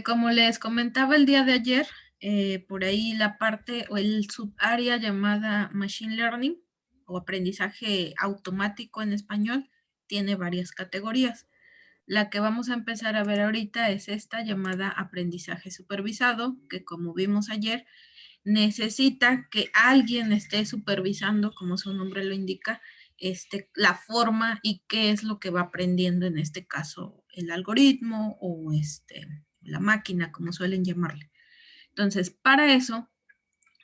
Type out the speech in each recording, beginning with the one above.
Como les comentaba el día de ayer, por ahí la parte o el subárea llamada Machine Learning o aprendizaje automático en español tiene varias categorías. La que vamos a empezar a ver ahorita es esta llamada aprendizaje supervisado, que como vimos ayer, necesita que alguien esté supervisando, como su nombre lo indica, la forma y qué es lo que va aprendiendo, en este caso, el algoritmo o la máquina, como suelen llamarle. Entonces, para eso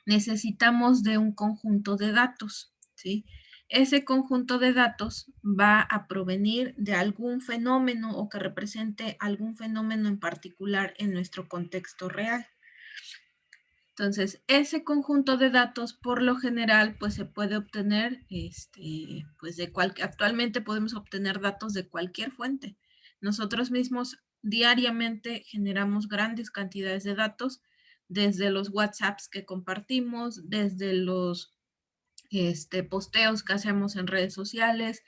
necesitamos de un conjunto de datos, ¿sí? Ese conjunto de datos va a provenir de algún fenómeno o que represente algún fenómeno en particular en nuestro contexto real. Entonces, ese conjunto de datos, por lo general, pues se puede obtener, pues actualmente podemos obtener datos de cualquier fuente. Nosotros mismos diariamente generamos grandes cantidades de datos, desde los WhatsApps que compartimos, desde los posteos que hacemos en redes sociales,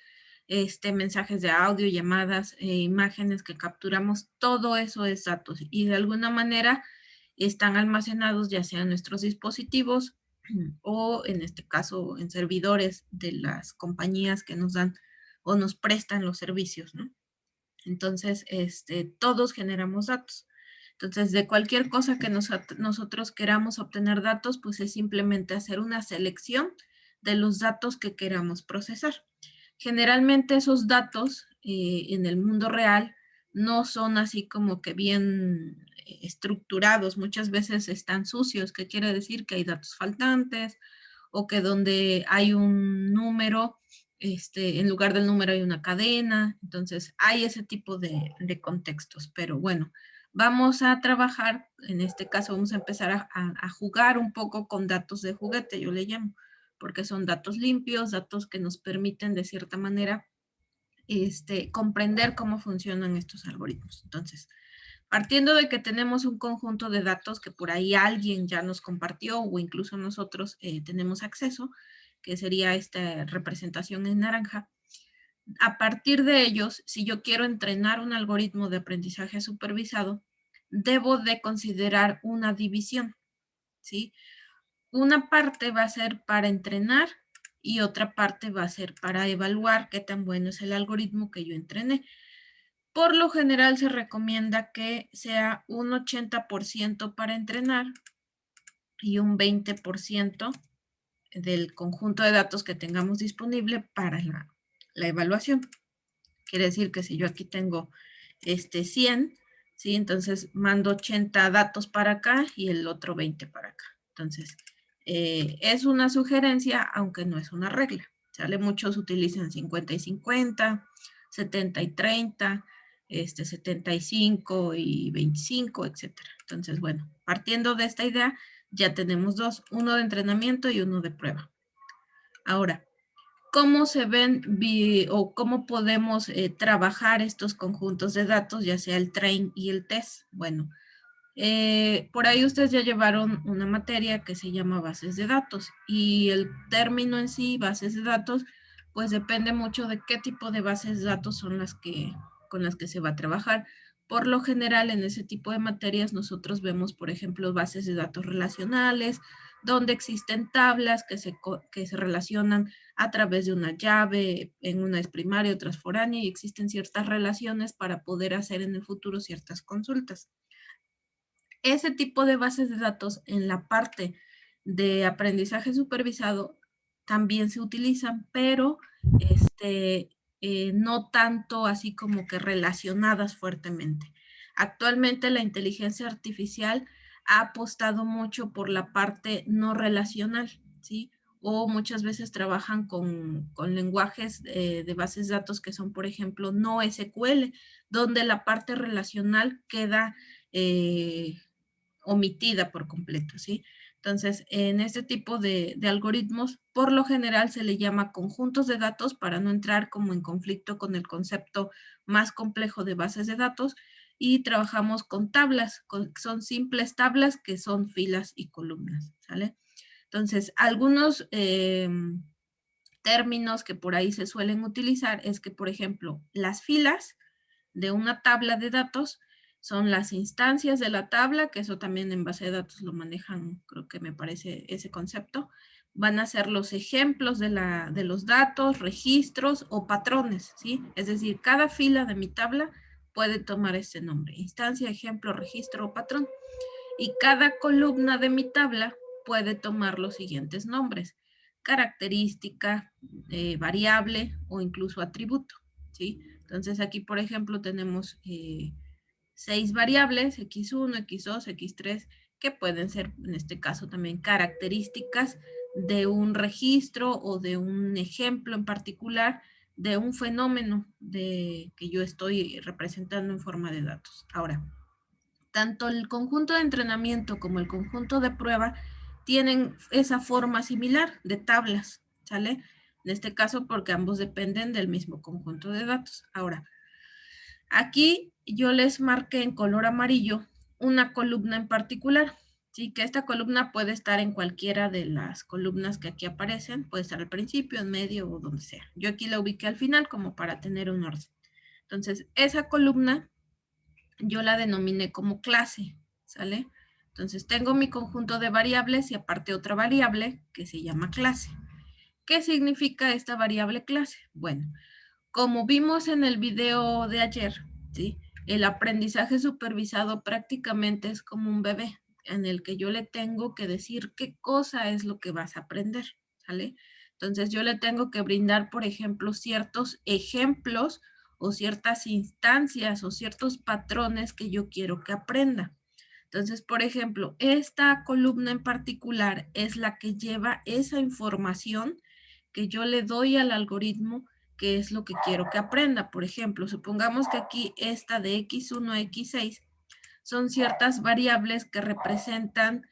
mensajes de audio, llamadas, imágenes que capturamos, todo eso es datos y de alguna manera están almacenados ya sea en nuestros dispositivos o en este caso en servidores de las compañías que nos dan o nos prestan los servicios, ¿no? Entonces, todos generamos datos. Entonces, de cualquier cosa que nosotros queramos obtener datos, pues es simplemente hacer una selección de los datos que queramos procesar. Generalmente esos datos en el mundo real no son así como que bien estructurados, muchas veces están sucios, que quiere decir que hay datos faltantes o que donde hay un número, en lugar del número hay una cadena, entonces hay ese tipo de contextos, pero bueno, vamos a trabajar, en este caso vamos a empezar a jugar un poco con datos de juguete, yo le llamo, porque son datos limpios, datos que nos permiten de cierta manera comprender cómo funcionan estos algoritmos. Entonces, partiendo de que tenemos un conjunto de datos que por ahí alguien ya nos compartió o incluso nosotros tenemos acceso, que sería esta representación en naranja, a partir de ellos, si yo quiero entrenar un algoritmo de aprendizaje supervisado, debo de considerar una división, ¿sí? Una parte va a ser para entrenar y otra parte va a ser para evaluar qué tan bueno es el algoritmo que yo entrené. Por lo general se recomienda que sea un 80% para entrenar y un 20% del conjunto de datos que tengamos disponible para la evaluación. Quiere decir que si yo aquí tengo 100, ¿sí? Entonces mando 80 datos para acá y el otro 20 para acá. Entonces, es una sugerencia, aunque no es una regla. ¿Sale? Muchos utilizan 50 y 50, 70 y 30, 75 y 25, etcétera. Entonces, bueno, partiendo de esta idea, ya tenemos dos, uno de entrenamiento y uno de prueba. Ahora, ¿cómo se ven o cómo podemos trabajar estos conjuntos de datos, ya sea el train y el test? Bueno, por ahí ustedes ya llevaron una materia que se llama bases de datos y el término en sí, bases de datos, pues depende mucho de qué tipo de bases de datos son con las que se va a trabajar. Por lo general, en ese tipo de materias nosotros vemos, por ejemplo, bases de datos relacionales, donde existen tablas que se relacionan a través de una llave, en una es primaria, otra es foránea, y existen ciertas relaciones para poder hacer en el futuro ciertas consultas. Ese tipo de bases de datos en la parte de aprendizaje supervisado también se utilizan, pero no tanto así como que relacionadas fuertemente. Actualmente la inteligencia artificial ha apostado mucho por la parte no relacional, ¿sí? O muchas veces trabajan con lenguajes de bases de datos que son, por ejemplo, no SQL, donde la parte relacional queda omitida por completo, ¿sí? Entonces, en este tipo de algoritmos, por lo general se le llama conjuntos de datos para no entrar como en conflicto con el concepto más complejo de bases de datos y trabajamos con tablas, son simples tablas que son filas y columnas, ¿sale? Entonces, algunos términos que por ahí se suelen utilizar es que, por ejemplo, las filas de una tabla de datos son las instancias de la tabla, que eso también en base de datos lo manejan, creo que me parece ese concepto. Van a ser los ejemplos de los datos, registros o patrones, ¿sí? Es decir, cada fila de mi tabla puede tomar este nombre: instancia, ejemplo, registro o patrón. Y cada columna de mi tabla puede tomar los siguientes nombres: característica, variable o incluso atributo, ¿sí? Entonces aquí, por ejemplo, tenemos 6 variables, x1, x2, x3, que pueden ser, en este caso, también características de un registro o de un ejemplo en particular de un fenómeno que yo estoy representando en forma de datos. Ahora, tanto el conjunto de entrenamiento como el conjunto de prueba tienen esa forma similar de tablas, ¿sale? En este caso, porque ambos dependen del mismo conjunto de datos. Ahora, aquí yo les marqué en color amarillo una columna en particular, ¿sí? Que esta columna puede estar en cualquiera de las columnas que aquí aparecen, puede estar al principio, en medio o donde sea. Yo aquí la ubiqué al final como para tener un orden. Entonces, esa columna yo la denominé como clase, ¿sale? Entonces, tengo mi conjunto de variables y aparte otra variable que se llama clase. ¿Qué significa esta variable clase? Bueno, como vimos en el video de ayer, ¿sí? El aprendizaje supervisado prácticamente es como un bebé en el que yo le tengo que decir qué cosa es lo que vas a aprender, ¿sale? Entonces yo le tengo que brindar, por ejemplo, ciertos ejemplos o ciertas instancias o ciertos patrones que yo quiero que aprenda. Entonces, por ejemplo, esta columna en particular es la que lleva esa información que yo le doy al algoritmo, que es lo que quiero que aprenda. Por ejemplo, supongamos que aquí esta de x1 a x6 son ciertas variables que representan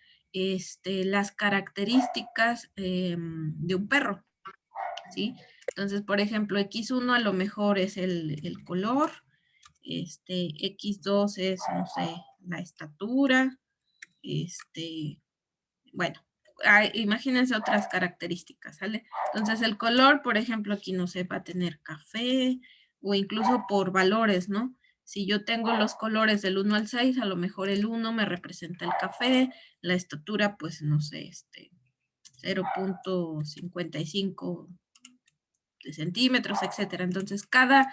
las características de un perro, ¿sí? Entonces, por ejemplo, x1 a lo mejor es el color, x2 es, no sé, la estatura, bueno, imagínense otras características, ¿sale? Entonces el color, por ejemplo, aquí no sé, va a tener café o incluso por valores, ¿no? Si yo tengo los colores del 1 al 6, a lo mejor el 1 me representa el café, la estatura, pues no sé, 0.55 de centímetros, etcétera. Entonces, cada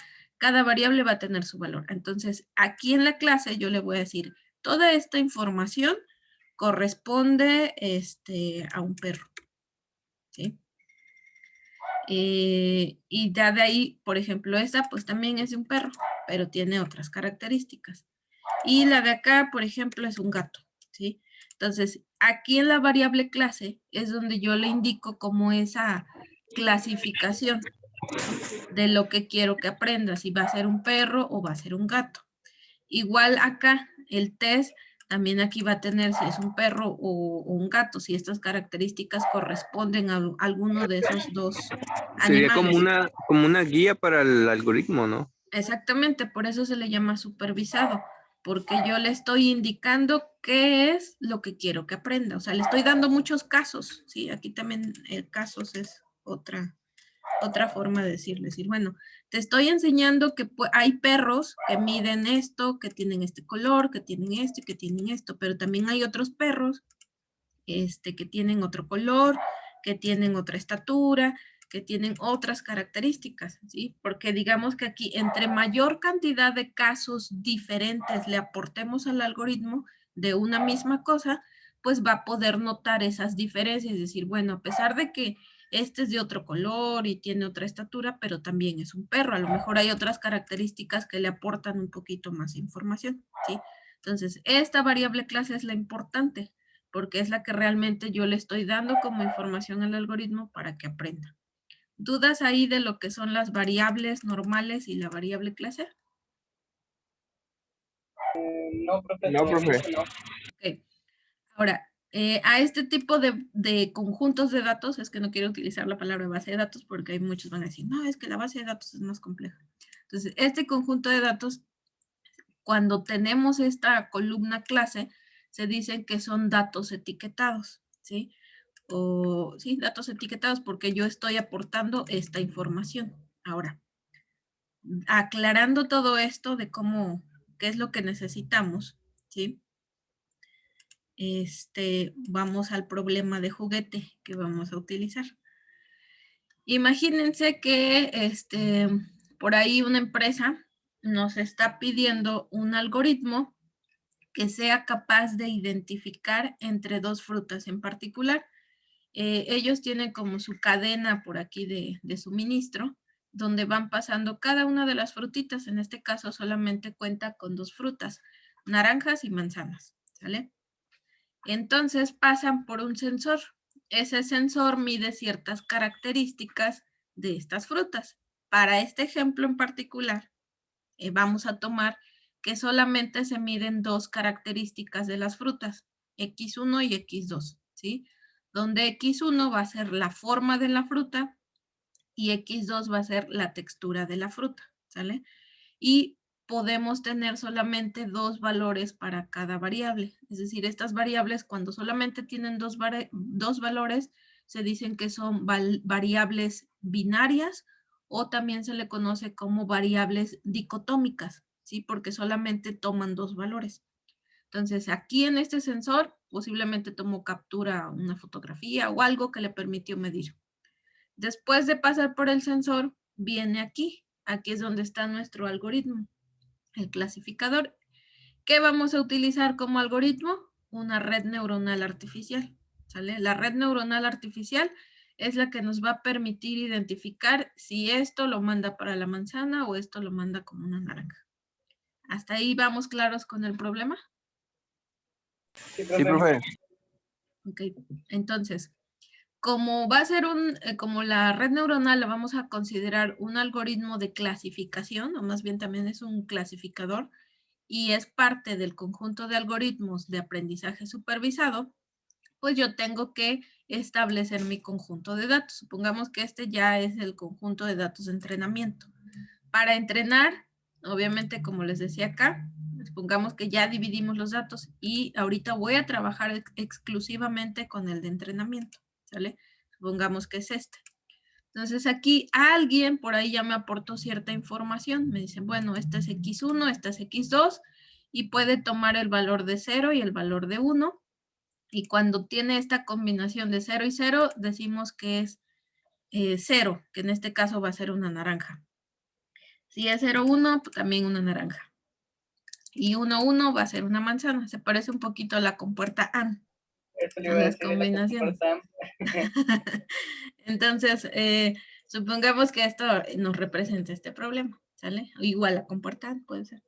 variable va a tener su valor. Entonces, aquí en la clase yo le voy a decir, toda esta información corresponde a un perro, ¿sí? Y ya de ahí, por ejemplo, esta pues también es de un perro, pero tiene otras características. Y la de acá, por ejemplo, es un gato, ¿sí? Entonces, aquí en la variable clase es donde yo le indico como esa clasificación de lo que quiero que aprenda, si va a ser un perro o va a ser un gato. Igual acá, el test también aquí va a tener si es un perro o un gato, si estas características corresponden a alguno de esos dos Sería animales. como una guía para el algoritmo, ¿no? Exactamente, por eso se le llama supervisado, porque yo le estoy indicando qué es lo que quiero que aprenda. O sea, le estoy dando muchos casos, ¿sí? Aquí también casos es otra forma de decir, bueno, te estoy enseñando que hay perros que miden esto, que tienen este color, que tienen esto y que tienen esto, pero también hay otros perros que tienen otro color, que tienen otra estatura, que tienen otras características, ¿sí? Porque digamos que aquí entre mayor cantidad de casos diferentes le aportemos al algoritmo de una misma cosa, pues va a poder notar esas diferencias, es decir, bueno, a pesar de que este es de otro color y tiene otra estatura, pero también es un perro, a lo mejor hay otras características que le aportan un poquito más información, ¿sí? Entonces, esta variable clase es la importante, porque es la que realmente yo le estoy dando como información al algoritmo para que aprenda. ¿Dudas ahí de lo que son las variables normales y la variable clase? No, profe, No, profe. Okay. Ahora, a este tipo de conjuntos de datos, es que no quiero utilizar la palabra base de datos porque hay muchos van a decir, no, es que la base de datos es más compleja. Entonces, este conjunto de datos, cuando tenemos esta columna clase, se dicen que son datos etiquetados, ¿sí? O sí, datos etiquetados porque yo estoy aportando esta información. Ahora, aclarando todo esto de cómo qué es lo que necesitamos, ¿sí? Vamos al problema de juguete que vamos a utilizar. Imagínense que por ahí una empresa nos está pidiendo un algoritmo que sea capaz de identificar entre dos frutas en particular. Ellos tienen como su cadena por aquí de suministro, donde van pasando cada una de las frutitas. En este caso solamente cuenta con dos frutas, naranjas y manzanas, ¿sale? Entonces pasan por un sensor. Ese sensor mide ciertas características de estas frutas. Para este ejemplo en particular, vamos a tomar que solamente se miden dos características de las frutas, X1 y X2, ¿sí? Donde X1 va a ser la forma de la fruta y X2 va a ser la textura de la fruta, ¿sale? Y podemos tener solamente dos valores para cada variable. Es decir, estas variables cuando solamente tienen dos valores, se dicen que son variables binarias o también se le conoce como variables dicotómicas, ¿sí? Porque solamente toman dos valores. Entonces, aquí en este sensor posiblemente tomó captura una fotografía o algo que le permitió medir. Después de pasar por el sensor, viene aquí. Aquí es donde está nuestro algoritmo, el clasificador. ¿Qué vamos a utilizar como algoritmo? Una red neuronal artificial, ¿sale? La red neuronal artificial es la que nos va a permitir identificar si esto lo manda para la manzana o esto lo manda como una naranja. ¿Hasta ahí vamos claros con el problema? Sí, profe. Ok, entonces, como va a ser como la red neuronal la vamos a considerar un algoritmo de clasificación, o más bien también es un clasificador, y es parte del conjunto de algoritmos de aprendizaje supervisado, pues yo tengo que establecer mi conjunto de datos. Supongamos que este ya es el conjunto de datos de entrenamiento. Para entrenar, obviamente, como les decía acá, supongamos que ya dividimos los datos y ahorita voy a trabajar exclusivamente con el de entrenamiento, ¿sale? Supongamos que es este. Entonces aquí alguien por ahí ya me aportó cierta información. Me dicen, bueno, este es X1, este es X2 y puede tomar el valor de 0 y el valor de 1. Y cuando tiene esta combinación de 0 y 0, decimos que es 0, que en este caso va a ser una naranja. Si es 0, 1, pues también una naranja. Y 1, 1 va a ser una manzana. Se parece un poquito a la compuerta AND. Eso le iba a decir de la compuerta. Entonces, supongamos que esto nos representa este problema, ¿sale? O igual la compuerta AND puede ser.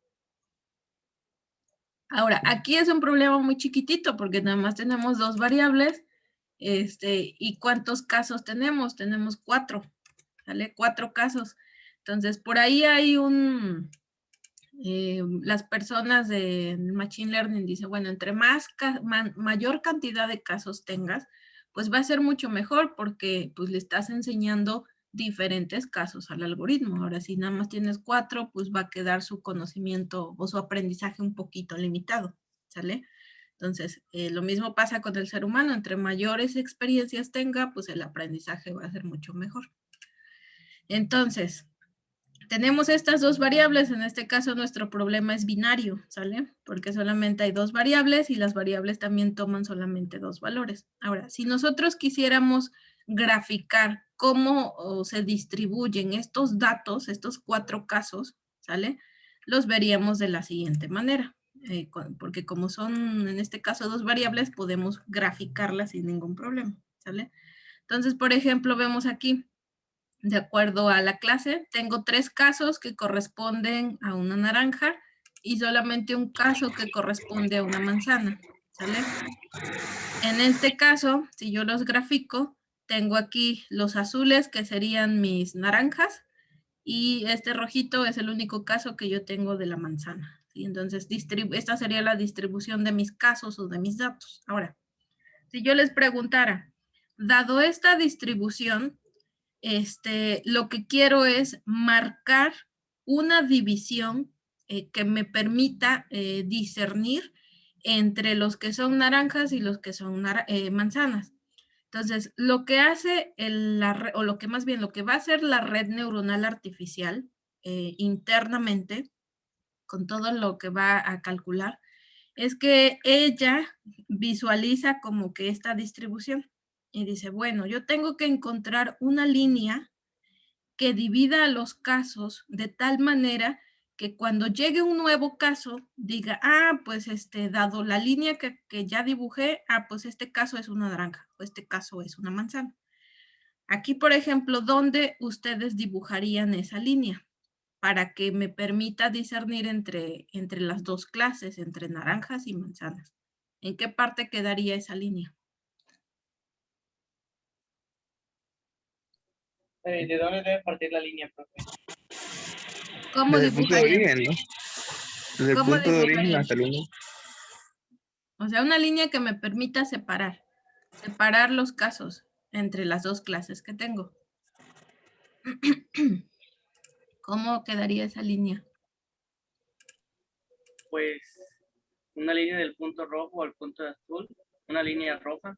Ahora, aquí es un problema muy chiquitito porque nada más tenemos dos variables. ¿Y cuántos casos tenemos? Tenemos 4, ¿sale? 4 casos. Entonces, por ahí hay las personas de Machine Learning dicen, bueno, entre mayor cantidad de casos tengas, pues va a ser mucho mejor porque pues le estás enseñando diferentes casos al algoritmo. Ahora, si nada más tienes 4, pues va a quedar su conocimiento o su aprendizaje un poquito limitado, ¿sale? Entonces, lo mismo pasa con el ser humano. Entre mayores experiencias tenga, pues el aprendizaje va a ser mucho mejor. Entonces, tenemos estas dos variables, en este caso nuestro problema es binario, ¿sale? Porque solamente hay dos variables y las variables también toman solamente dos valores. Ahora, si nosotros quisiéramos graficar cómo se distribuyen estos datos, estos 4 casos, ¿sale? Los veríamos de la siguiente manera, porque como son en este caso dos variables, podemos graficarlas sin ningún problema, ¿sale? Entonces, por ejemplo, vemos aquí, de acuerdo a la clase, tengo 3 casos que corresponden a una naranja y solamente un caso que corresponde a una manzana, ¿sale? En este caso, si yo los grafico, tengo aquí los azules que serían mis naranjas y este rojito es el único caso que yo tengo de la manzana, ¿sí? Entonces, esta sería la distribución de mis casos o de mis datos. Ahora, si yo les preguntara, dado esta distribución, lo que quiero es marcar una división que me permita discernir entre los que son naranjas y los que son manzanas. Entonces, lo que hace o lo que más bien, lo que va a hacer la red neuronal artificial internamente con todo lo que va a calcular, es que ella visualiza como que esta distribución y dice, bueno, yo tengo que encontrar una línea que divida los casos de tal manera que cuando llegue un nuevo caso, diga, pues dado la línea que ya dibujé, pues este caso es una naranja, o este caso es una manzana. Aquí, por ejemplo, ¿dónde ustedes dibujarían esa línea? Para que me permita discernir entre las dos clases, entre naranjas y manzanas. ¿En qué parte quedaría esa línea? ¿De dónde debe partir la línea, profe? ¿Cómo Desde el punto de dibujarían? origen, ¿no? Desde el ¿Cómo punto de origen dibujarían? hasta el 1. O sea, una línea que me permita separar los casos entre las dos clases que tengo. ¿Cómo quedaría esa línea? Pues una línea del punto rojo al punto azul, una línea roja.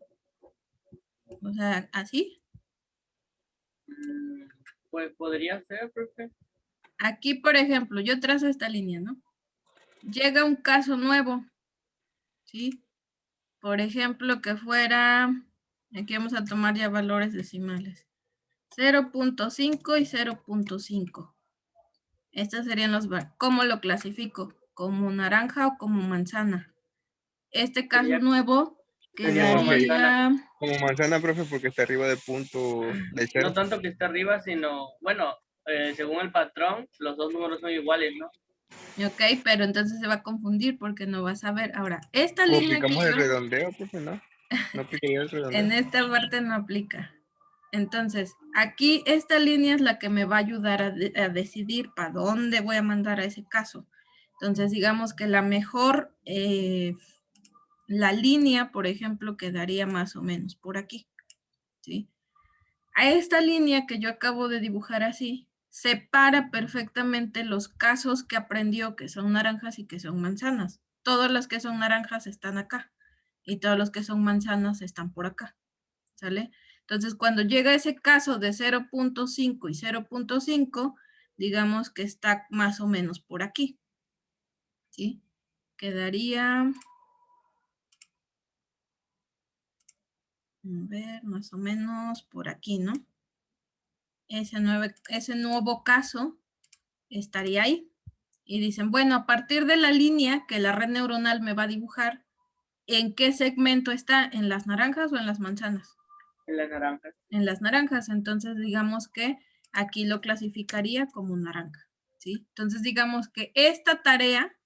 O sea, ¿así? Pues podría ser, profe. Aquí, por ejemplo, yo trazo esta línea, ¿no? Llega un caso nuevo, ¿sí? Por ejemplo, que fuera, aquí vamos a tomar ya valores decimales, 0.5 y 0.5. Estos serían los, ¿cómo lo clasifico? ¿Como naranja o como manzana? Este caso Sería nuevo quedaría... Como manzana, profe, porque está arriba del punto del 0. No tanto que está arriba, sino, bueno, según el patrón, los dos números son iguales, ¿no? Ok, pero entonces se va a confundir porque no vas a ver. Ahora, esta Como línea que aplicamos yo... el redondeo, profe, ¿no? No aplicaría el redondeo. En esta parte no aplica. Entonces, aquí esta línea es la que me va a ayudar a decidir para dónde voy a mandar a ese caso. Entonces, digamos que la mejor, la línea, por ejemplo, quedaría más o menos por aquí, ¿sí? A esta línea que yo acabo de dibujar así, separa perfectamente los casos que aprendió que son naranjas y que son manzanas. Todos los que son naranjas están acá y todos los que son manzanas están por acá, ¿sale? Entonces, cuando llega ese caso de 0.5 y 0.5, digamos que está más o menos por aquí, ¿sí? Quedaría, a ver, más o menos por aquí, ¿no? Ese nuevo caso estaría ahí. Y dicen, bueno, a partir de la línea que la red neuronal me va a dibujar, ¿en qué segmento está? ¿En las naranjas o en las manzanas? En las naranjas. En las naranjas. Entonces, digamos que aquí lo clasificaría como naranja, ¿sí? Entonces, digamos que esta tarea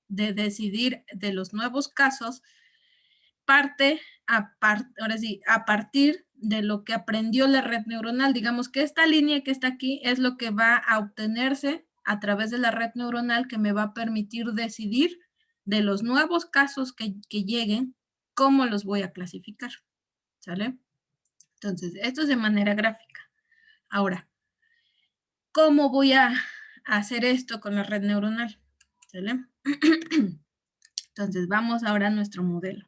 de decidir de los nuevos casos parte ahora sí, a partir de lo que aprendió la red neuronal. Digamos que esta línea que está aquí es lo que va a obtenerse a través de la red neuronal que me va a permitir decidir de los nuevos casos que lleguen, cómo los voy a clasificar, ¿sale? Entonces, esto es de manera gráfica. Ahora, ¿cómo voy a hacer esto con la red neuronal? ¿Sale? Entonces, vamos ahora a nuestro modelo.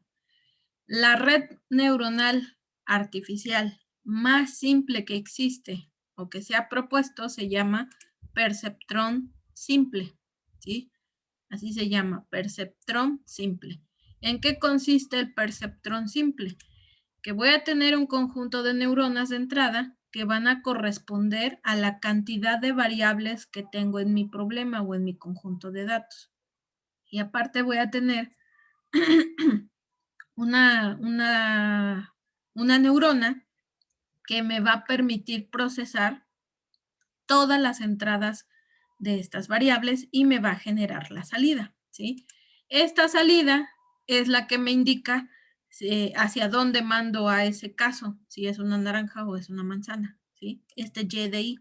La red neuronal artificial más simple que existe o que se ha propuesto se llama perceptrón simple, ¿sí? Así se llama, perceptrón simple. ¿En qué consiste el perceptrón simple? Que voy a tener un conjunto de neuronas de entrada que van a corresponder a la cantidad de variables que tengo en mi problema o en mi conjunto de datos. Y aparte voy a tener una neurona que me va a permitir procesar todas las entradas de estas variables y me va a generar la salida, ¿sí? Esta salida es la que me indica hacia dónde mando a ese caso, si es una naranja o es una manzana, ¿sí? Este Y de I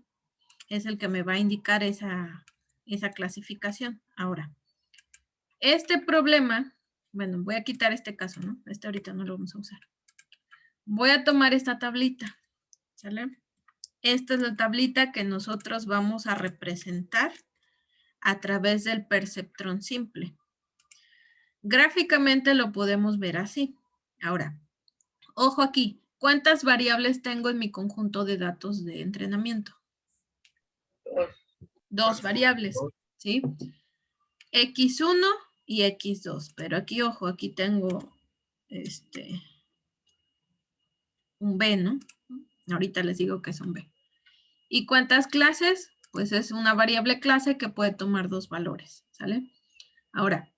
es el que me va a indicar esa clasificación. Ahora, este problema, bueno, voy a quitar este caso, ¿no? Este ahorita no lo vamos a usar. Voy a tomar esta tablita, ¿sale? Esta es la tablita que nosotros vamos a representar a través del perceptrón simple. Gráficamente lo podemos ver así. Ahora, ojo aquí, ¿cuántas variables tengo en mi conjunto de datos de entrenamiento? Dos variables, ¿sí? X1 y X2. Pero aquí, ojo, aquí tengo un B, ¿no? Ahorita les digo que es un B. ¿Y cuántas clases? Pues es una variable clase que puede tomar dos valores, ¿sale? Ahora,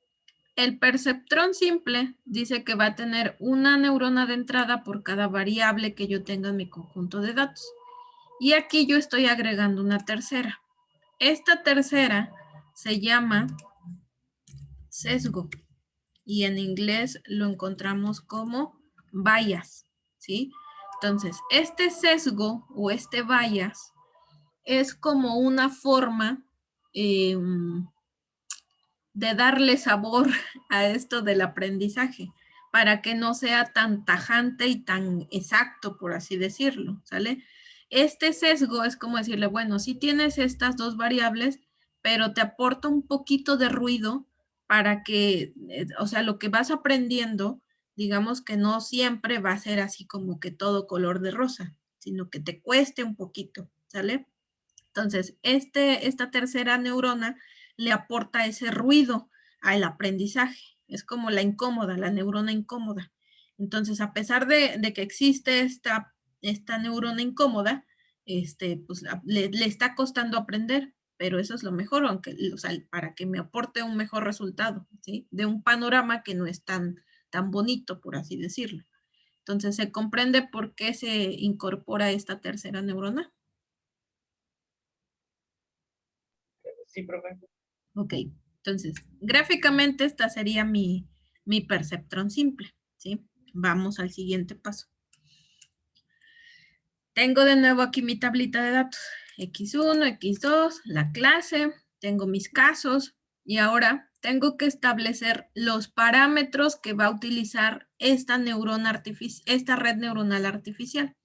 el perceptrón simple dice que va a tener una neurona de entrada por cada variable que yo tenga en mi conjunto de datos. Y aquí yo estoy agregando una tercera. Esta tercera se llama sesgo y en inglés lo encontramos como bias, ¿sí? Entonces, este sesgo o este bias es como una forma de darle sabor a esto del aprendizaje para que no sea tan tajante y tan exacto, por así decirlo, ¿sale? Este sesgo es como decirle, bueno, sí tienes estas dos variables, pero te aporta un poquito de ruido para que, o sea, lo que vas aprendiendo, digamos que no siempre va a ser así como que todo color de rosa, sino que te cueste un poquito, ¿sale? Entonces, esta tercera neurona le aporta ese ruido al aprendizaje. Es como la incómoda, la neurona incómoda. Entonces, a pesar de que existe esta neurona incómoda, pues le está costando aprender, pero eso es lo mejor, aunque, o sea, para que me aporte un mejor resultado, ¿sí? De un panorama que no es tan bonito, por así decirlo. Entonces, ¿se comprende por qué se incorpora esta tercera neurona? Sí, profe. Ok, entonces, gráficamente esta sería mi perceptrón simple, ¿sí? Vamos al siguiente paso. Tengo de nuevo aquí mi tablita de datos. X1, X2, la clase, tengo mis casos y ahora tengo que establecer los parámetros que va a utilizar esta red neuronal artificial.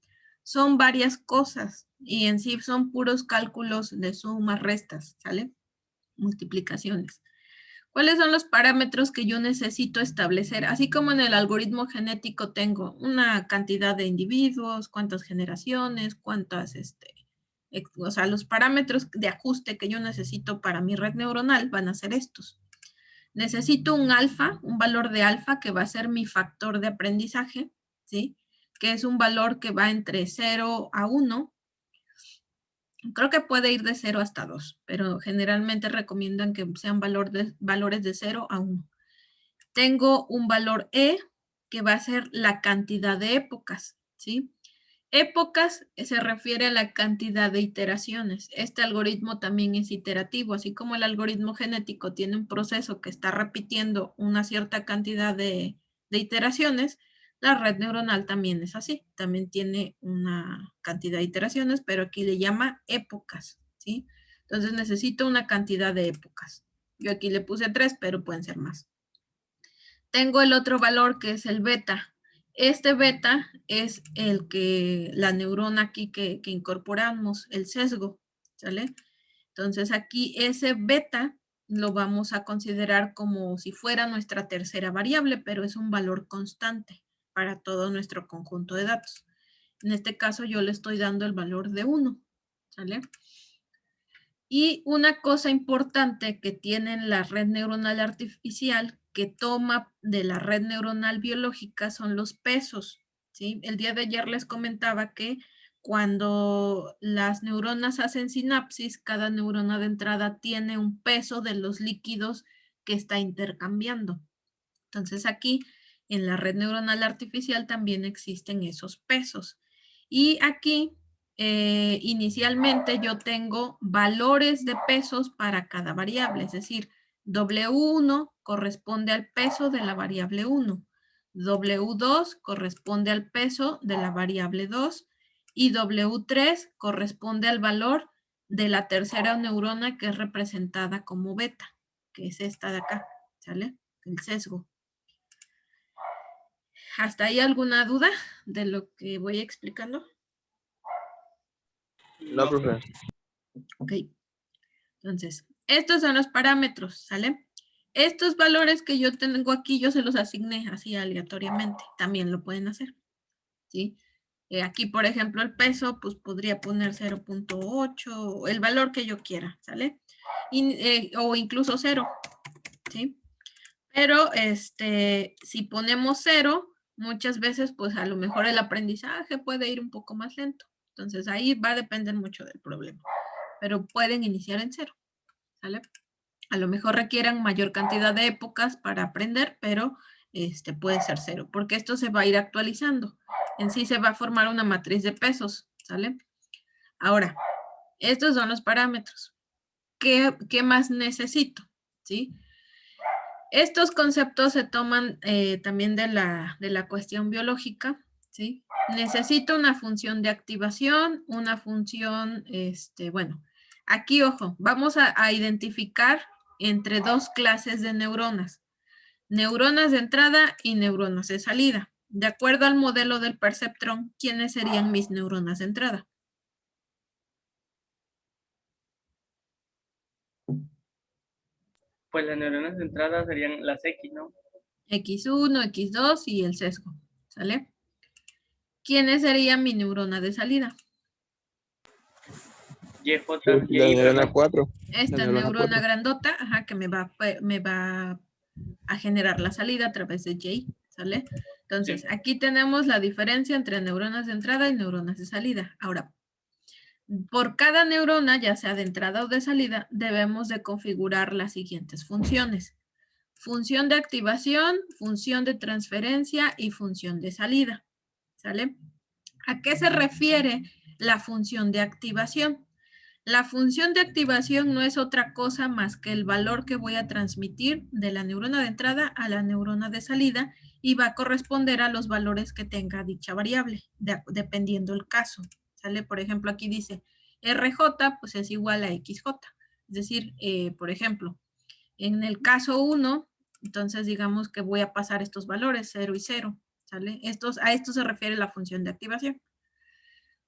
Son varias cosas y en sí son puros cálculos de sumas, restas, ¿sale? Multiplicaciones. ¿Cuáles son los parámetros que yo necesito establecer? Así como en el algoritmo genético tengo una cantidad de individuos, cuántas generaciones, cuántas, o sea, los parámetros de ajuste que yo necesito para mi red neuronal van a ser estos. Necesito un alfa, un valor de alfa que va a ser mi factor de aprendizaje, ¿sí? Que es un valor que va entre 0 a 1. Creo que puede ir de 0 hasta 2, pero generalmente recomiendan que sean valores de 0 a 1. Tengo un valor E, que va a ser la cantidad de épocas, ¿sí? Épocas se refiere a la cantidad de iteraciones. Este algoritmo también es iterativo, así como el algoritmo genético tiene un proceso que está repitiendo una cierta cantidad de iteraciones, la red neuronal también es así, también tiene una cantidad de iteraciones, pero aquí le llama épocas, ¿sí? Entonces necesito una cantidad de épocas. Yo aquí le puse 3, pero pueden ser más. Tengo el otro valor que es el beta. Este beta es la neurona aquí que incorporamos, el sesgo, ¿sale? Entonces aquí ese beta lo vamos a considerar como si fuera nuestra tercera variable, pero es un valor constante para todo nuestro conjunto de datos. En este caso yo le estoy dando el valor de 1, ¿sale? Y una cosa importante que tiene la red neuronal artificial que toma de la red neuronal biológica son los pesos, ¿sí? El día de ayer les comentaba que cuando las neuronas hacen sinapsis, cada neurona de entrada tiene un peso de los líquidos que está intercambiando. Entonces aquí en la red neuronal artificial también existen esos pesos. Y aquí inicialmente yo tengo valores de pesos para cada variable, es decir, W1 corresponde al peso de la variable 1, W2 corresponde al peso de la variable 2 y W3 corresponde al valor de la tercera neurona que es representada como beta, que es esta de acá, ¿sale? El sesgo. ¿Hasta ahí alguna duda de lo que voy explicando? No, profe. Ok. Entonces, estos son los parámetros, ¿sale? Estos valores que yo tengo aquí, yo se los asigné así aleatoriamente. También lo pueden hacer, ¿sí? Aquí, por ejemplo, el peso, pues podría poner 0.8, el valor que yo quiera, ¿sale? O incluso 0. ¿sí? Pero si ponemos 0, muchas veces pues a lo mejor el aprendizaje puede ir un poco más lento. Entonces ahí va a depender mucho del problema. Pero pueden iniciar en 0, ¿sale? A lo mejor requieran mayor cantidad de épocas para aprender, pero puede ser 0, porque esto se va a ir actualizando. En sí se va a formar una matriz de pesos, ¿sale? Ahora, estos son los parámetros. ¿Qué más necesito? ¿Sí? Estos conceptos se toman también de la cuestión biológica, ¿sí? Necesito una función de activación, una función, bueno, aquí, ojo, vamos a identificar entre dos clases de neuronas. Neuronas de entrada y neuronas de salida. De acuerdo al modelo del perceptrón, ¿quiénes serían mis neuronas de entrada? Pues las neuronas de entrada serían las X, ¿no? X1, X2 y el sesgo, ¿sale? ¿Quiénes serían mi neurona de salida? YJ, La Y, neurona perdón. 4. Esta neurona neurona 4. grandota, ajá, que me va a generar la salida a través de J, ¿sale? Entonces, Sí. aquí tenemos la diferencia entre neuronas de entrada y neuronas de salida. Ahora, por cada neurona, ya sea de entrada o de salida, debemos de configurar las siguientes funciones. Función de activación, función de transferencia y función de salida, ¿sale? ¿A qué se refiere la función de activación? La función de activación no es otra cosa más que el valor que voy a transmitir de la neurona de entrada a la neurona de salida y va a corresponder a los valores que tenga dicha variable, dependiendo el caso. ¿Sale? Por ejemplo, aquí dice RJ, pues es igual a XJ. Es decir, por ejemplo, en el caso 1, entonces digamos que voy a pasar estos valores, 0 y 0. ¿Sale? A esto se refiere la función de activación.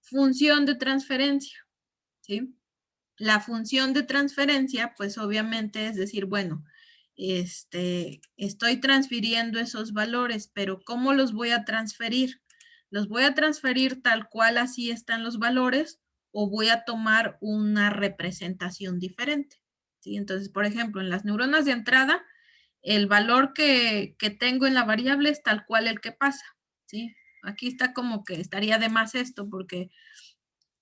Función de transferencia, ¿sí? La función de transferencia, pues obviamente es decir, bueno, estoy transfiriendo esos valores, pero ¿cómo los voy a transferir? ¿Los voy a transferir tal cual así están los valores o voy a tomar una representación diferente? ¿Sí? Entonces, por ejemplo, en las neuronas de entrada, el valor que tengo en la variable es tal cual el que pasa, ¿sí? Aquí está como que estaría de más esto porque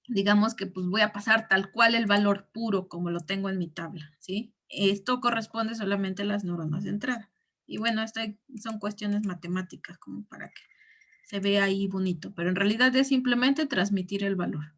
digamos que pues voy a pasar tal cual el valor puro como lo tengo en mi tabla, ¿sí? Esto corresponde solamente a las neuronas de entrada. Y bueno, son cuestiones matemáticas como para que se vea ahí bonito, pero en realidad es simplemente transmitir el valor.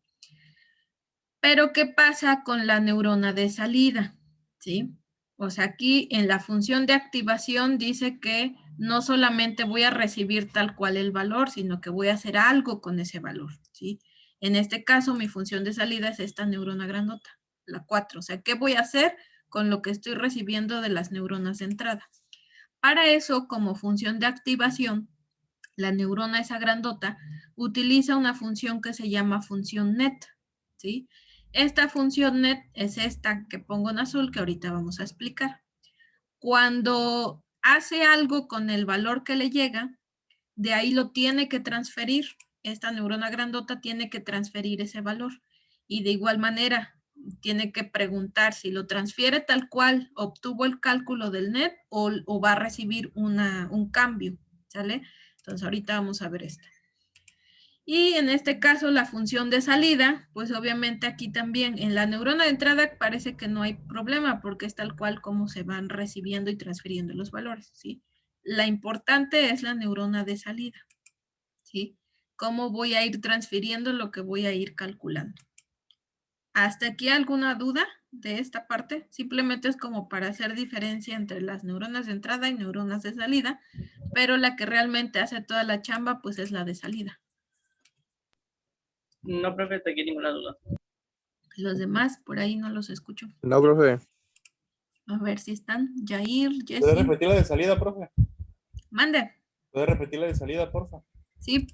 Pero ¿qué pasa con la neurona de salida? ¿Sí? O sea, aquí en la función de activación dice que no solamente voy a recibir tal cual el valor, sino que voy a hacer algo con ese valor, ¿sí? En este caso, mi función de salida es esta neurona grandota, la 4. O sea, ¿qué voy a hacer con lo que estoy recibiendo de las neuronas de entrada? Para eso, como función de activación, la neurona esa grandota utiliza una función que se llama función net, ¿sí? Esta función net es esta que pongo en azul que ahorita vamos a explicar. Cuando hace algo con el valor que le llega, de ahí lo tiene que transferir. Esta neurona grandota tiene que transferir ese valor. Y de igual manera, tiene que preguntar si lo transfiere tal cual obtuvo el cálculo del net o va a recibir un cambio, ¿sale? Entonces ahorita vamos a ver esta. Y en este caso la función de salida, pues obviamente aquí también en la neurona de entrada parece que no hay problema porque es tal cual como se van recibiendo y transfiriendo los valores, ¿sí? La importante es la neurona de salida, ¿sí? Cómo voy a ir transfiriendo lo que voy a ir calculando. ¿Hasta aquí alguna duda de esta parte? Simplemente es como para hacer diferencia entre las neuronas de entrada y neuronas de salida, pero la que realmente hace toda la chamba pues es la de salida. No, profe, hasta aquí ninguna duda. Los demás, por ahí no los escucho. No, profe. A ver si están. Jair, ¿Puede Jessy. repetir la de salida, profe? Mande. ¿Puede repetir la de salida, porfa? Sí.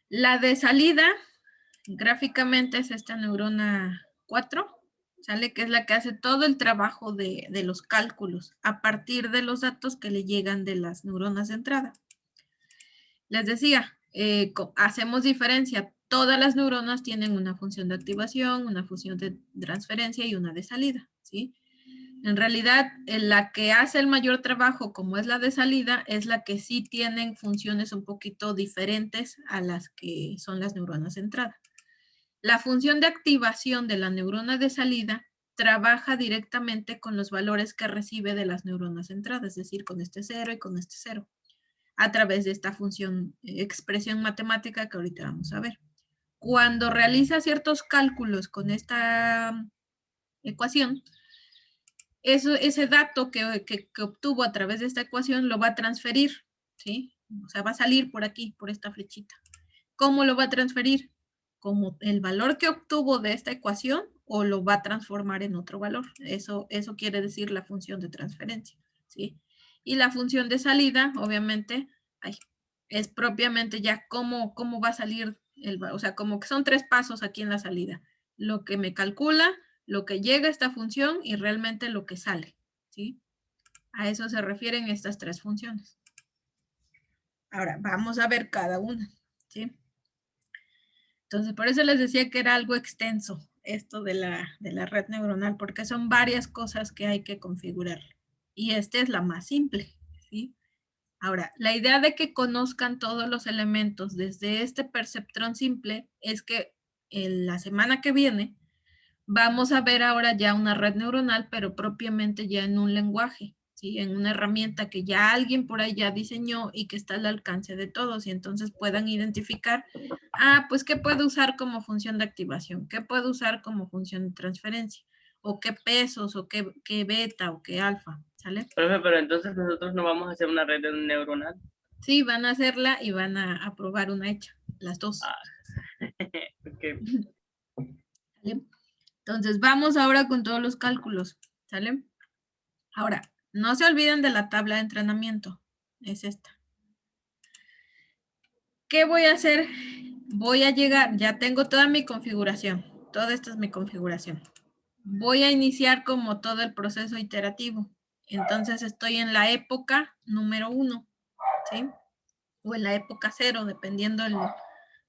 La de salida, gráficamente es esta neurona 4, ¿sale? Que es la que hace todo el trabajo de los cálculos a partir de los datos que le llegan de las neuronas de entrada. Les decía, hacemos diferencia. Todas las neuronas tienen una función de activación, una función de transferencia y una de salida, ¿sí? En realidad, la que hace el mayor trabajo, como es la de salida, es la que sí tienen funciones un poquito diferentes a las que son las neuronas de entrada. La función de activación de la neurona de salida trabaja directamente con los valores que recibe de las neuronas de entrada, es decir, con este 0 y con este 0, a través de esta función, expresión matemática que ahorita vamos a ver. Cuando realiza ciertos cálculos con esta ecuación, ese dato que obtuvo a través de esta ecuación lo va a transferir, ¿sí? O sea, va a salir por aquí, por esta flechita. ¿Cómo lo va a transferir? ¿Como el valor que obtuvo de esta ecuación o lo va a transformar en otro valor? Eso quiere decir la función de transferencia, ¿sí? Y la función de salida, obviamente, es propiamente ya cómo va a salir, o sea, como que son 3 pasos aquí en la salida. Lo que me calcula, lo que llega a esta función y realmente lo que sale, ¿sí? A eso se refieren estas 3 funciones. Ahora, vamos a ver cada una, ¿sí? Entonces, por eso les decía que era algo extenso esto de la red neuronal, porque son varias cosas que hay que configurar. Y esta es la más simple, ¿sí? Ahora, la idea de que conozcan todos los elementos desde este perceptrón simple es que en la semana que viene vamos a ver ahora ya una red neuronal, pero propiamente ya en un lenguaje, ¿sí? En una herramienta que ya alguien por ahí ya diseñó y que está al alcance de todos y entonces puedan identificar, pues qué puedo usar como función de activación, qué puedo usar como función de transferencia, o qué pesos, o qué beta, o qué alfa, ¿sale? Profe, pero entonces nosotros no vamos a hacer una red neuronal. Sí, van a hacerla y van a probar una hecha, las dos. Okay. ¿Sale? Entonces, vamos ahora con todos los cálculos, ¿sale? Ahora, no se olviden de la tabla de entrenamiento, es esta. ¿Qué voy a hacer? Voy a llegar, ya tengo toda mi configuración, toda esta es mi configuración. Voy a iniciar como todo el proceso iterativo. Entonces, estoy en la época número 1, ¿sí? O en la época 0, dependiendo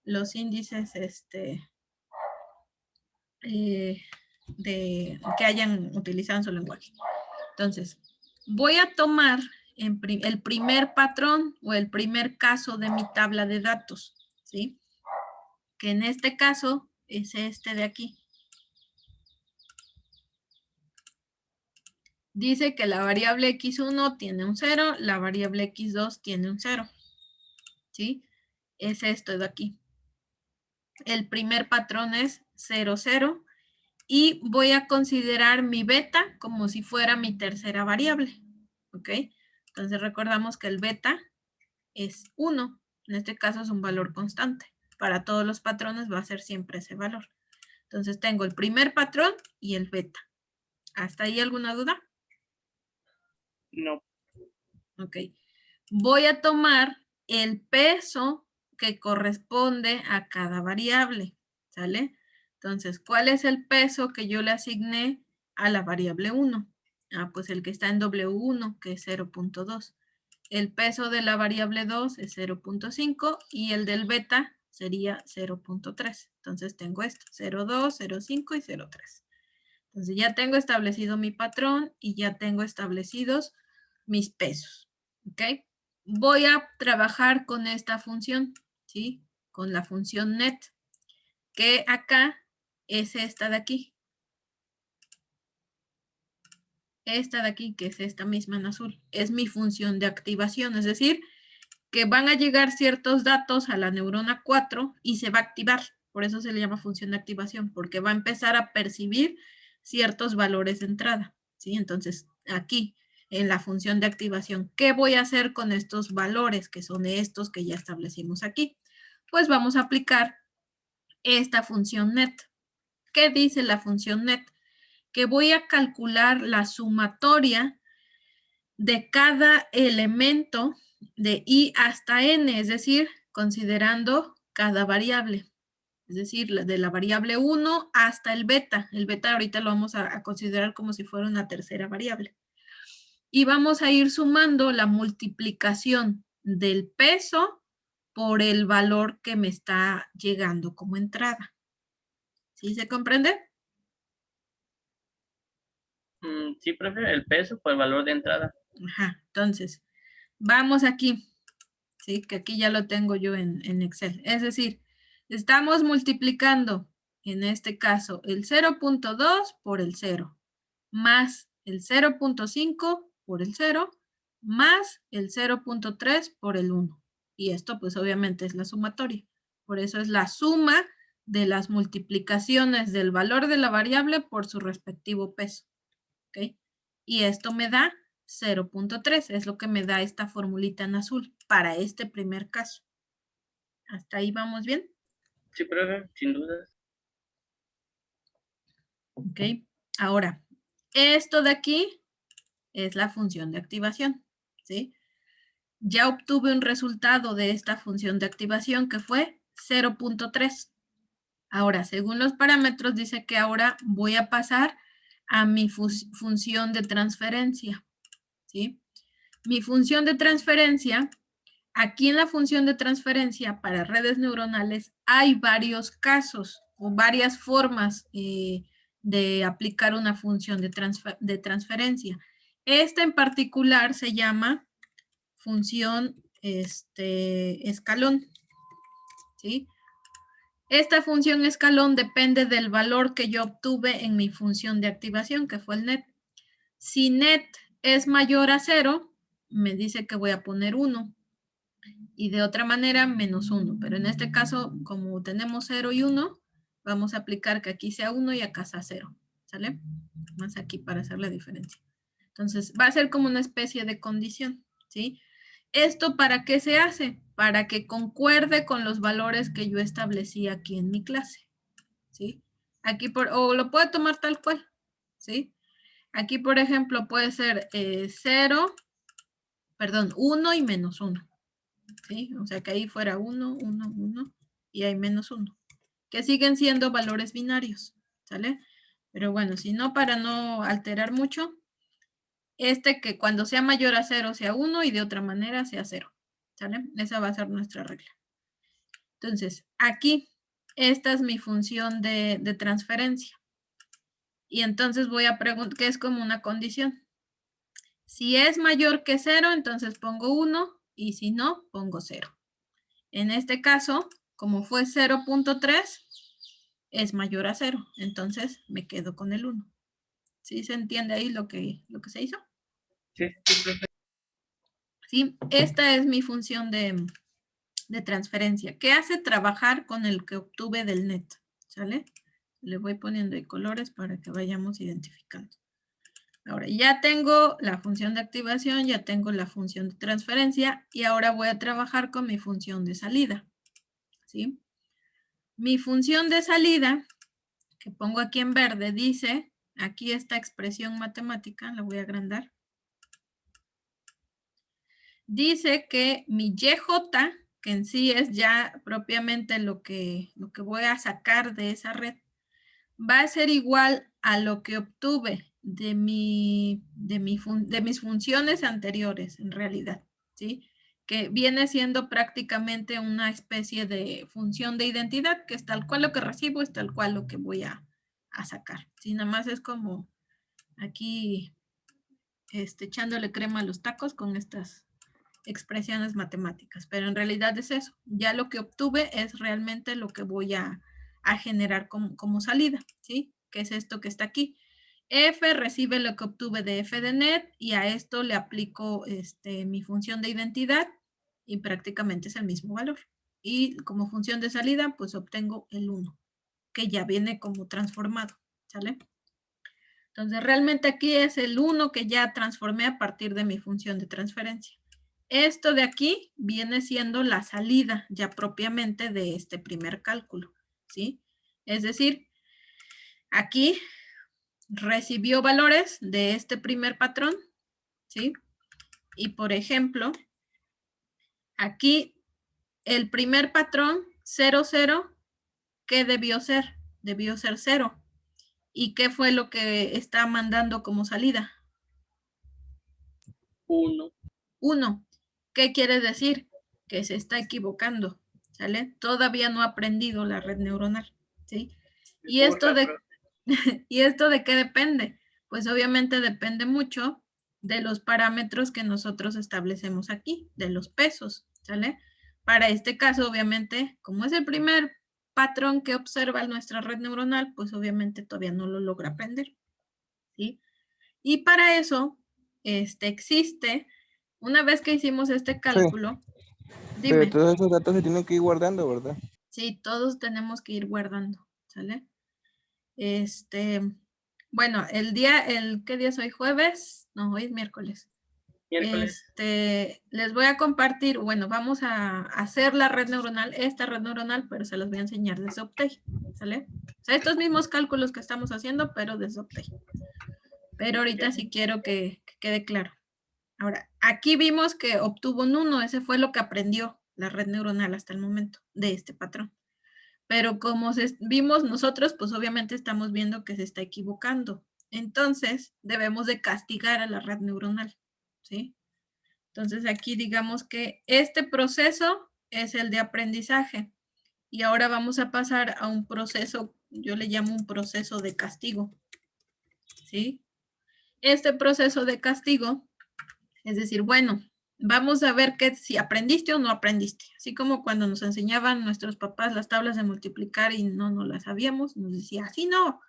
los índices que hayan utilizado en su lenguaje. Entonces, voy a tomar el primer patrón o el primer caso de mi tabla de datos, ¿sí? Que en este caso es este de aquí. Dice que la variable x1 tiene un 0, la variable x2 tiene un 0, ¿sí? Es esto de aquí. El primer patrón es 0, 0. Y voy a considerar mi beta como si fuera mi tercera variable, ¿ok? Entonces recordamos que el beta es 1, en este caso es un valor constante. Para todos los patrones va a ser siempre ese valor. Entonces tengo el primer patrón y el beta. ¿Hasta ahí alguna duda? No. Ok. Voy a tomar el peso que corresponde a cada variable, ¿sale? Entonces, ¿cuál es el peso que yo le asigné a la variable 1? Pues el que está en W1, que es 0.2. El peso de la variable 2 es 0.5 y el del beta sería 0.3. Entonces tengo esto, 0.2, 0.5 y 0.3. Entonces ya tengo establecido mi patrón y ya tengo establecidos mis pesos, ¿ok? Voy a trabajar con esta función, ¿sí? Con la función net, que acá es esta de aquí. Esta de aquí, que es esta misma en azul, es mi función de activación, es decir, que van a llegar ciertos datos a la neurona 4 y se va a activar. Por eso se le llama función de activación, porque va a empezar a percibir ciertos valores de entrada, ¿sí? Entonces, aquí, en la función de activación, ¿qué voy a hacer con estos valores, que son estos que ya establecimos aquí? Pues vamos a aplicar esta función net. ¿Qué dice la función net? Que voy a calcular la sumatoria de cada elemento de i hasta n, es decir, considerando cada variable. Es decir, de la variable 1 hasta el beta. El beta ahorita lo vamos a considerar como si fuera una tercera variable. Y vamos a ir sumando la multiplicación del peso por el valor que me está llegando como entrada. ¿Sí se comprende? Sí, profe, el peso por el valor de entrada. Ajá, entonces, vamos aquí. ¿Sí? Que aquí ya lo tengo yo en Excel. Es decir, estamos multiplicando, en este caso, el 0.2 por el 0, más el 0.5 por el 0, más el 0.3 por el 1. Y esto, pues, obviamente es la sumatoria. Por eso es la suma de las multiplicaciones del valor de la variable por su respectivo peso. ¿Ok? Y esto me da 0.3, es lo que me da esta formulita en azul para este primer caso. ¿Hasta ahí vamos bien? Sí, profe, sin dudas. Ok. Ahora, esto de aquí es la función de activación, ¿sí? Ya obtuve un resultado de esta función de activación que fue 0.3. Ahora, según los parámetros, dice que ahora voy a pasar a mi función de transferencia, ¿sí? Mi función de transferencia, aquí en la función de transferencia para redes neuronales hay varios casos o varias formas de aplicar una función de transferencia. Esta en particular se llama función escalón, ¿sí? Esta función escalón depende del valor que yo obtuve en mi función de activación, que fue el net. Si net es mayor a 0, me dice que voy a poner 1. Y de otra manera, menos 1. Pero en este caso, como tenemos 0 y 1, vamos a aplicar que aquí sea 1 y acá sea 0. ¿Sale? Más aquí para hacer la diferencia. Entonces, va a ser como una especie de condición, ¿sí? ¿Esto para qué se hace? Para que concuerde con los valores que yo establecí aquí en mi clase, ¿sí? Aquí o lo puedo tomar tal cual, ¿sí? Aquí, por ejemplo, puede ser 1 y menos 1, ¿sí? O sea, que ahí fuera 1, 1, 1 y hay menos 1, que siguen siendo valores binarios, ¿sale? Pero bueno, si no, para no alterar mucho, que cuando sea mayor a 0 sea 1 y de otra manera sea 0, ¿sale? Esa va a ser nuestra regla. Entonces, aquí, esta es mi función de transferencia. Y entonces voy a preguntar, que es como una condición. Si es mayor que 0, entonces pongo 1 y si no, pongo 0. En este caso, como fue 0.3, es mayor a 0. Entonces me quedo con el 1. ¿Sí se entiende ahí lo que se hizo? Sí, sí, profe. Sí, esta es mi función de transferencia. ¿Qué hace? Trabajar con el que obtuve del net. ¿Sale? Le voy poniendo ahí colores para que vayamos identificando. Ahora, ya tengo la función de activación, ya tengo la función de transferencia y ahora voy a trabajar con mi función de salida. ¿Sí? Mi función de salida, que pongo aquí en verde, dice, aquí esta expresión matemática, la voy a agrandar, dice que mi YJ, que en sí es ya propiamente lo que voy a sacar de esa red, va a ser igual a lo que obtuve de mis funciones anteriores, en realidad, ¿sí? Que viene siendo prácticamente una especie de función de identidad, que es tal cual lo que recibo, es tal cual lo que voy a sacar. ¿Sí? Nada más es como aquí echándole crema a los tacos con estas expresiones matemáticas, pero en realidad es eso. Ya lo que obtuve es realmente lo que voy a generar como salida, ¿sí? Que es esto que está aquí. F recibe lo que obtuve de f de net y a esto le aplico mi función de identidad y prácticamente es el mismo valor. Y como función de salida, pues obtengo el 1, que ya viene como transformado, ¿sale? Entonces, realmente aquí es el 1 que ya transformé a partir de mi función de transferencia. Esto de aquí viene siendo la salida ya propiamente de este primer cálculo, ¿sí? Es decir, aquí recibió valores de este primer patrón, ¿sí? Y por ejemplo, aquí el primer patrón 0, 0, ¿qué debió ser? Debió ser 0. ¿Y qué fue lo que está mandando como salida? 1. 1. ¿Qué quiere decir? Que se está equivocando, ¿sale? Todavía no ha aprendido la red neuronal, ¿sí? ¿Y esto de qué depende? pues obviamente depende mucho de los parámetros que nosotros establecemos aquí, de los pesos, ¿sale? Para este caso, obviamente, como es el primer patrón que observa nuestra red neuronal, pues obviamente todavía no lo logra aprender, ¿sí? Y para eso, existe, una vez que hicimos este cálculo, Pero dime, todos esos datos se tienen que ir guardando, ¿verdad? sí, todos tenemos que ir guardando, ¿sale? Bueno, ¿qué día es hoy? ¿Jueves? No, hoy es miércoles. Miércoles. Les voy a compartir, bueno, vamos a hacer la red neuronal, esta red neuronal, pero se los voy a enseñar desde Optei, ¿sale? O sea, estos mismos cálculos que estamos haciendo, pero desde Optei. Pero ahorita sí quiero que quede claro. Ahora, aquí vimos que obtuvo un 1, ese fue lo que aprendió la red neuronal hasta el momento de este patrón. Pero como vimos nosotros, pues obviamente estamos viendo que se está equivocando. Entonces, debemos de castigar a la red neuronal, ¿sí? Entonces, aquí digamos que este proceso es el de aprendizaje. Y ahora vamos a pasar a un proceso, yo le llamo un proceso de castigo, ¿sí? Este proceso de castigo es decir, bueno, vamos a ver si aprendiste o no aprendiste. Así como cuando nos enseñaban nuestros papás las tablas de multiplicar y no las sabíamos, nos decía, así no.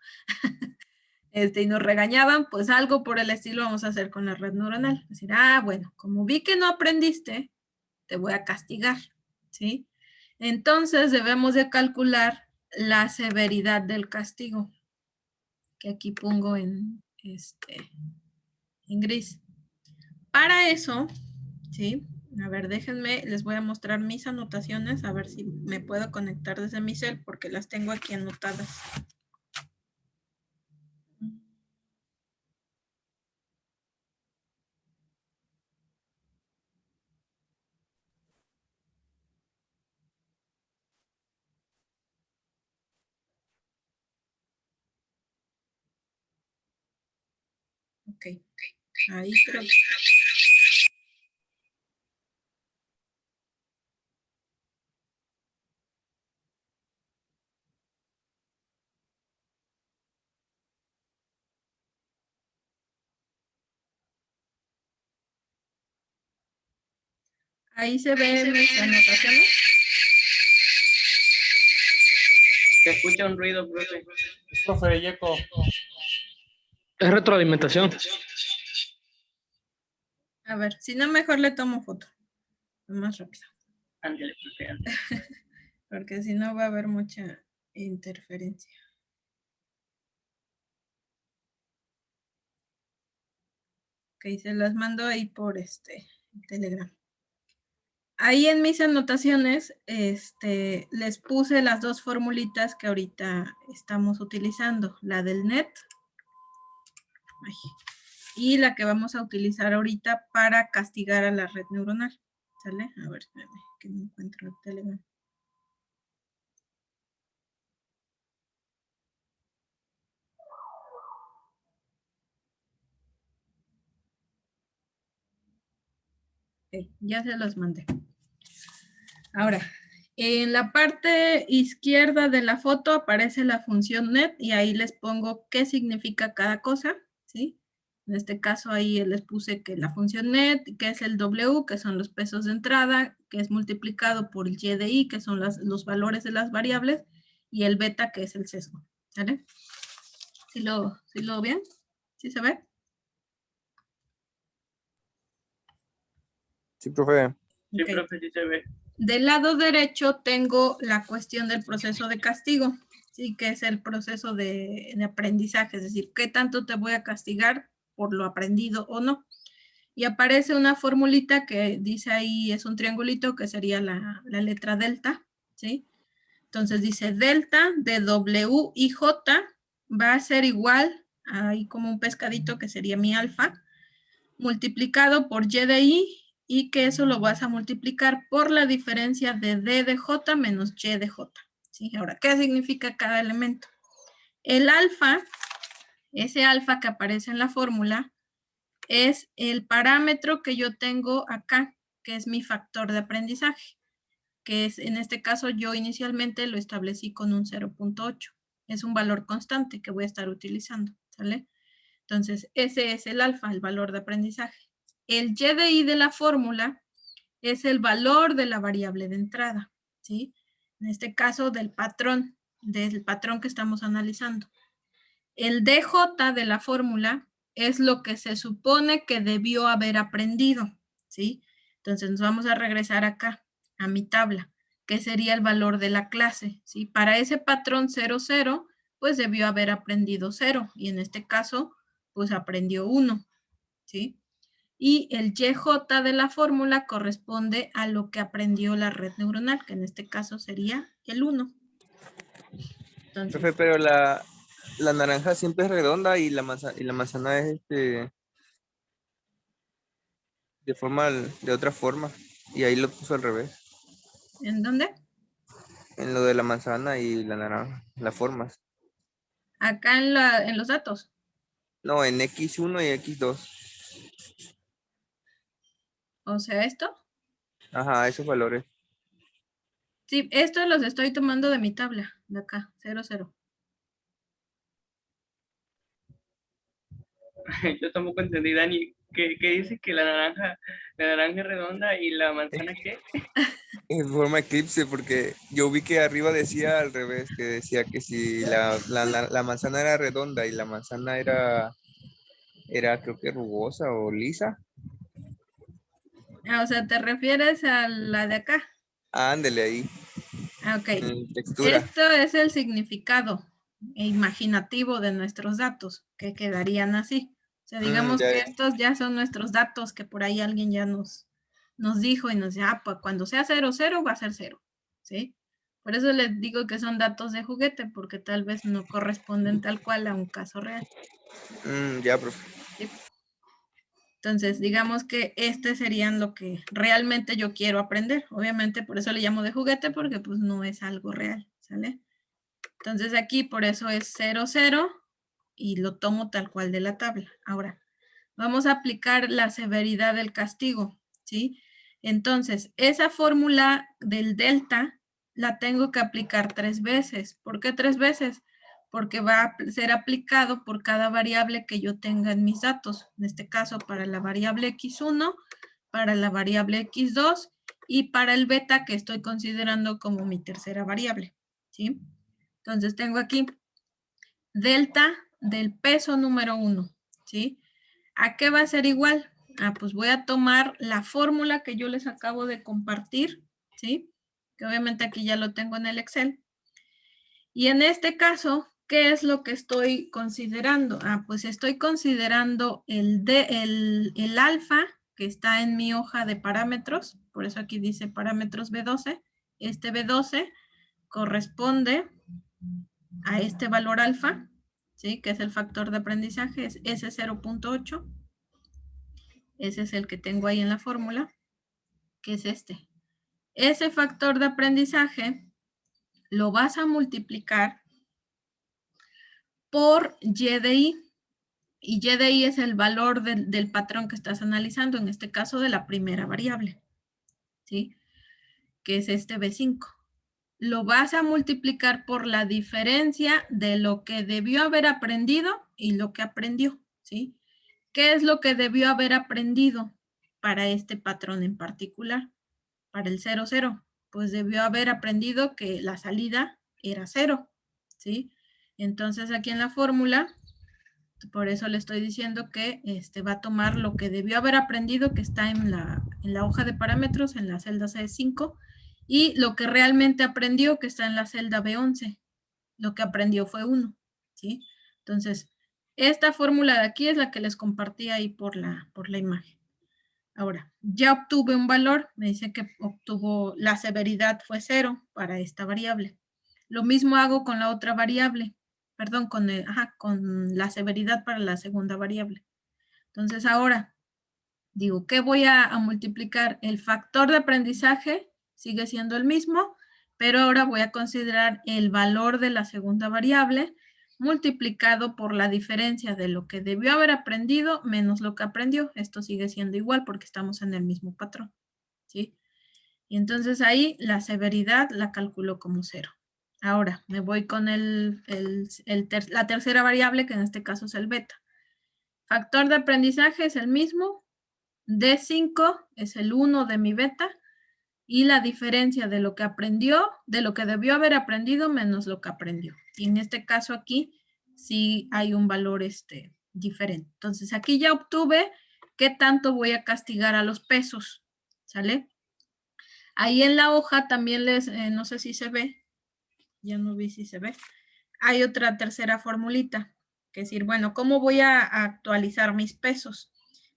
Y nos regañaban, pues algo por el estilo vamos a hacer con la red neuronal. Es decir, bueno, como vi que no aprendiste, te voy a castigar, ¿sí? Entonces debemos de calcular la severidad del castigo, que aquí pongo en gris. Para eso, ¿sí? A ver, déjenme, les voy a mostrar mis anotaciones, a ver si me puedo conectar desde mi cel, porque las tengo aquí anotadas. Ok, ahí creo que... Ahí se ven mis anotaciones. Se escucha un ruido, profe. Profe, Yeco. Es retroalimentación. A ver, si no, mejor le tomo foto. Más rápido. Ándale, profe, ándale. Porque si no va a haber mucha interferencia. Ok, se las mando ahí por Telegram. Ahí en mis anotaciones, les puse las dos formulitas que ahorita estamos utilizando, la del net y la que vamos a utilizar ahorita para castigar a la red neuronal. ¿Sale? A ver, espérame, que no encuentro el Telegram. Ok, ya se los mandé. Ahora, en la parte izquierda de la foto aparece la función net y ahí les pongo qué significa cada cosa, ¿sí? En este caso ahí les puse que la función net, que es el W, que son los pesos de entrada, que es multiplicado por el Y de I, que son los valores de las variables, y el beta, que es el sesgo, ¿sale? ¿Sí lo ven? ¿Sí se ve? Sí, profe. Sí, Ok. profe, sí se ve. Del lado derecho tengo la cuestión del proceso de castigo, ¿sí? Que es el proceso de aprendizaje, es decir, qué tanto te voy a castigar por lo aprendido o no. Y aparece una formulita que dice ahí, es un triangulito que sería la letra delta, ¿sí? Entonces dice delta de W y J va a ser igual, ahí como un pescadito que sería mi alfa, multiplicado por Y de I, y que eso lo vas a multiplicar por la diferencia de D de J menos Y de J. ¿Sí? Ahora, ¿qué significa cada elemento? El alfa, ese alfa que aparece en la fórmula, es el parámetro que yo tengo acá, que es mi factor de aprendizaje, que es, en este caso, yo inicialmente lo establecí con un 0.8. Es un valor constante que voy a estar utilizando, ¿sale? Entonces, ese es el alfa, el valor de aprendizaje. El y de i de la fórmula es el valor de la variable de entrada, ¿sí? En este caso, del patrón que estamos analizando. El dj de la fórmula es lo que se supone que debió haber aprendido, ¿sí? Entonces, nos vamos a regresar acá, a mi tabla, que sería el valor de la clase, ¿sí? Para ese patrón 0, 0, pues debió haber aprendido 0, y en este caso, pues aprendió 1, ¿sí? Y el YJ de la fórmula corresponde a lo que aprendió la red neuronal, que en este caso sería el 1. Entonces, Profe, pero la naranja siempre es redonda y la manzana es de otra forma. Y ahí lo puso al revés. ¿en dónde? En lo de la manzana y la naranja, las formas. Acá en los datos. No, en X1 y X2. O sea, esto. Ajá, esos valores. Sí, estos los estoy tomando de mi tabla, de acá, 0, 0. Yo tampoco entendí, Dani. ¿Qué dice que la naranja es redonda y la manzana qué? En forma eclipse, porque yo vi que arriba decía al revés, que decía que si la manzana era redonda y la manzana era creo que rugosa o lisa. O sea, ¿te refieres a la de acá? Ándele ahí, Ok. textura. Esto es el significado imaginativo de nuestros datos, que quedarían así. O sea, digamos Ya, que ya. estos ya son nuestros datos que por ahí alguien ya nos dijo y nos dice, pues cuando sea 0, 0 va a ser 0, ¿sí? Por eso les digo que son datos de juguete, porque tal vez no corresponden tal cual a un caso real. Ya, profe. ¿Sí? Entonces, digamos que este serían lo que realmente yo quiero aprender. Obviamente, por eso le llamo de juguete, porque pues no es algo real, ¿sale? Entonces aquí por eso es 0, 0 y lo tomo tal cual de la tabla. Ahora, vamos a aplicar la severidad del castigo, ¿sí? Entonces, esa fórmula del delta la tengo que aplicar 3 veces. ¿Por qué 3 veces? Porque va a ser aplicado por cada variable que yo tenga en mis datos. En este caso, para la variable x1, para la variable x2 y para el beta que estoy considerando como mi tercera variable, ¿sí? Entonces tengo aquí delta del peso número 1, ¿sí? ¿A qué va a ser igual? Pues voy a tomar la fórmula que yo les acabo de compartir, ¿sí? Que obviamente aquí ya lo tengo en el Excel. Y en este caso, ¿qué es lo que estoy considerando? Pues estoy considerando el alfa que está en mi hoja de parámetros, por eso aquí dice parámetros B12. Este B12 corresponde a este valor alfa, ¿sí? Que es el factor de aprendizaje, es S0.8. Ese es el que tengo ahí en la fórmula, que es este. Ese factor de aprendizaje lo vas a multiplicar por y de i. Y y de i es el valor del patrón que estás analizando, en este caso de la primera variable, ¿sí? Que es este B5. Lo vas a multiplicar por la diferencia de lo que debió haber aprendido y lo que aprendió, ¿sí? ¿Qué es lo que debió haber aprendido para este patrón en particular? Para el 0, 0, pues debió haber aprendido que la salida era 0, ¿sí? Entonces aquí en la fórmula, por eso le estoy diciendo que va a tomar lo que debió haber aprendido, que está en la hoja de parámetros, en la celda C5, y lo que realmente aprendió, que está en la celda B11. Lo que aprendió fue 1, ¿sí? Entonces, esta fórmula de aquí es la que les compartí ahí por la imagen. Ahora, ya obtuve un valor, me dice que obtuvo, la severidad fue 0 para esta variable. Lo mismo hago con la otra variable, perdón, con la severidad para la segunda variable. Entonces ahora, digo, ¿qué voy a multiplicar? El factor de aprendizaje sigue siendo el mismo, pero ahora voy a considerar el valor de la segunda variable multiplicado por la diferencia de lo que debió haber aprendido menos lo que aprendió. Esto sigue siendo igual porque estamos en el mismo patrón, ¿sí? Y entonces ahí la severidad la calculo como 0. Ahora me voy con la tercera variable, que en este caso es el beta. Factor de aprendizaje es el mismo. D5 es el 1 de mi beta. Y la diferencia de lo que aprendió, de lo que debió haber aprendido menos lo que aprendió. Y en este caso aquí sí hay un valor diferente. Entonces aquí ya obtuve qué tanto voy a castigar a los pesos. ¿Sale? Ahí en la hoja también no sé si se ve. Ya no vi si se ve. Hay otra tercera formulita. Que es decir, bueno, ¿cómo voy a actualizar mis pesos?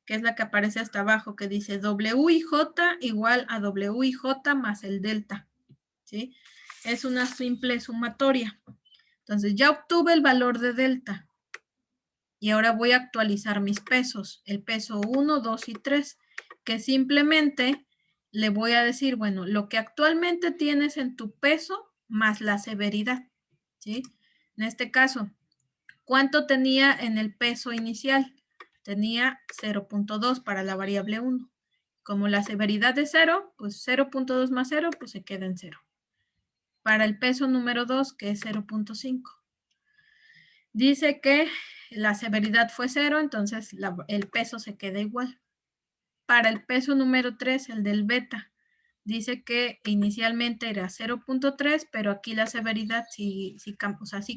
Que es la que aparece hasta abajo, que dice WIJ igual a WIJ más el delta, ¿sí? Es una simple sumatoria. Entonces, ya obtuve el valor de delta. Y ahora voy a actualizar mis pesos. El peso 1, 2 y 3, que simplemente le voy a decir, bueno, lo que actualmente tienes en tu peso más la severidad, ¿sí? En este caso, ¿cuánto tenía en el peso inicial? Tenía 0.2 para la variable 1. Como la severidad es 0, pues 0.2 más 0, pues se queda en 0. Para el peso número 2, que es 0.5. Dice que la severidad fue 0, entonces el peso se queda igual. Para el peso número 3, el del beta, dice que inicialmente era 0.3, pero aquí la severidad sí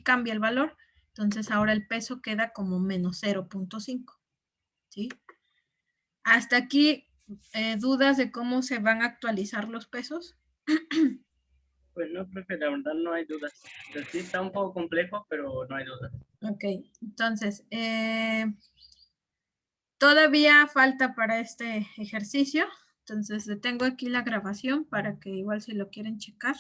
cambia el valor. Entonces ahora el peso queda como menos 0.5. ¿Sí? Hasta aquí, ¿dudas de cómo se van a actualizar los pesos? Pues no, profe, la verdad no hay dudas. O sea, sí está un poco complejo, pero no hay dudas. Ok, entonces, todavía falta para este ejercicio. Entonces, detengo aquí la grabación para que igual si lo quieren checar.